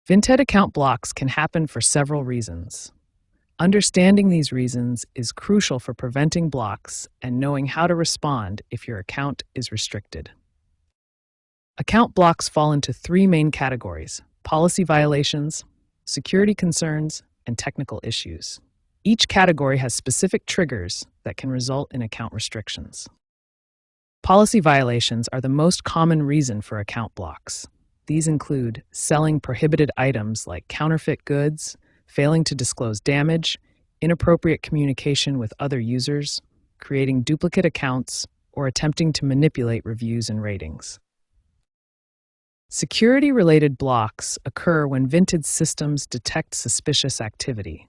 Vinted account blocks can happen for several reasons. Understanding these reasons is crucial for preventing blocks and knowing how to respond if your account is restricted. Account blocks fall into three main categories: policy violations, security concerns, and technical issues. Each category has specific triggers that can result in account restrictions. Policy violations are the most common reason for account blocks. These include selling prohibited items like counterfeit goods, failing to disclose damage, inappropriate communication with other users, creating duplicate accounts, or attempting to manipulate reviews and ratings. Security-related blocks occur when Vinted systems detect suspicious activity.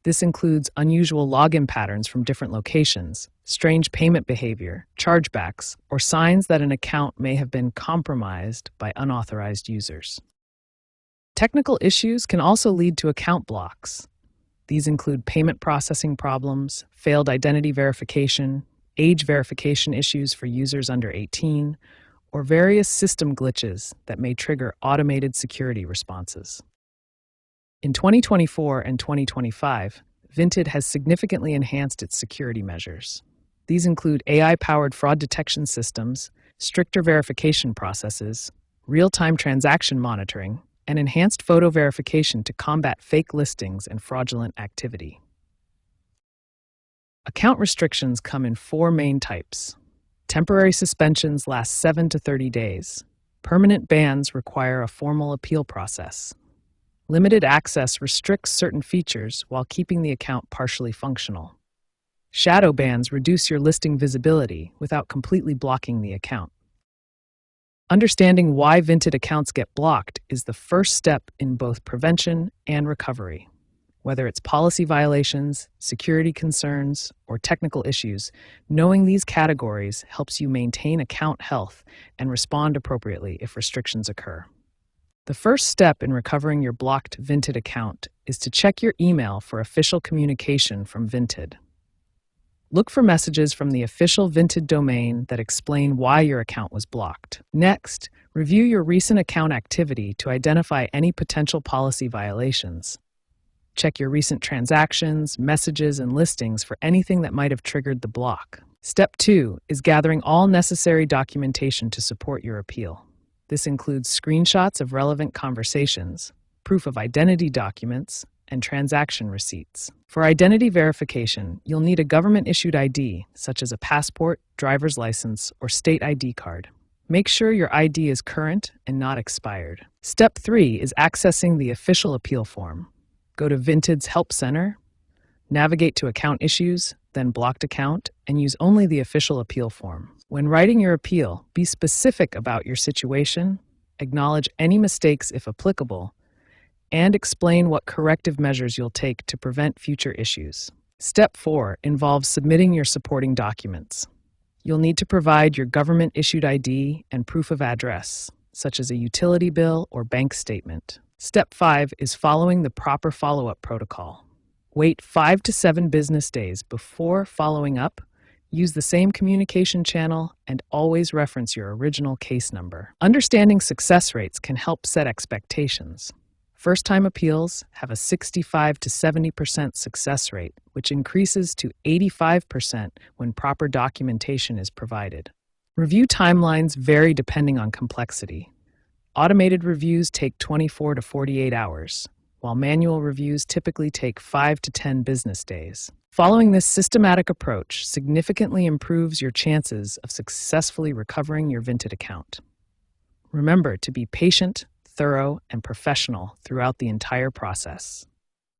This includes unusual login patterns from different locations, strange payment behavior, chargebacks, or signs that an account may have been compromised by unauthorized users. Technical issues can also lead to account blocks. These include payment processing problems, failed identity verification, age verification issues for users under 18, or various system glitches that may trigger automated security responses. In 2024 and 2025, Vinted has significantly enhanced its security measures. These include AI-powered fraud detection systems, stricter verification processes, real-time transaction monitoring, and enhanced photo verification to combat fake listings and fraudulent activity. Account restrictions come in four main types. Temporary suspensions last 7 to 30 days. Permanent bans require a formal appeal process. Limited access restricts certain features while keeping the account partially functional. Shadow bans reduce your listing visibility without completely blocking the account. Understanding why Vinted accounts get blocked is the first step in both prevention and recovery. Whether it's policy violations, security concerns, or technical issues, knowing these categories helps you maintain account health and respond appropriately if restrictions occur. The first step in recovering your blocked Vinted account is to check your email for official communication from Vinted. Look for messages from the official Vinted domain that explain why your account was blocked. Next, review your recent account activity to identify any potential policy violations. Check your recent transactions, messages, and listings for anything that might have triggered the block. Step 2 is gathering all necessary documentation to support your appeal. This includes screenshots of relevant conversations, proof of identity documents, and transaction receipts. For identity verification, you'll need a government-issued ID, such as a passport, driver's license, or state ID card. Make sure your ID is current and not expired. Step 3 is accessing the official appeal form. Go to Vinted's Help Center, navigate to Account Issues, then Blocked Account, and use only the official appeal form. When writing your appeal, be specific about your situation, acknowledge any mistakes if applicable, and explain what corrective measures you'll take to prevent future issues. Step 4 involves submitting your supporting documents. You'll need to provide your government-issued ID and proof of address, such as a utility bill or bank statement. Step 5 is following the proper follow-up protocol. Wait 5 to 7 business days before following up. Use the same communication channel and always reference your original case number. Understanding success rates can help set expectations. First-time appeals have a 65 to 70% success rate, which increases to 85% when proper documentation is provided. Review timelines vary depending on complexity. Automated reviews take 24 to 48 hours, while manual reviews typically take 5 to 10 business days. Following this systematic approach significantly improves your chances of successfully recovering your Vinted account. Remember to be patient, thorough, and professional throughout the entire process.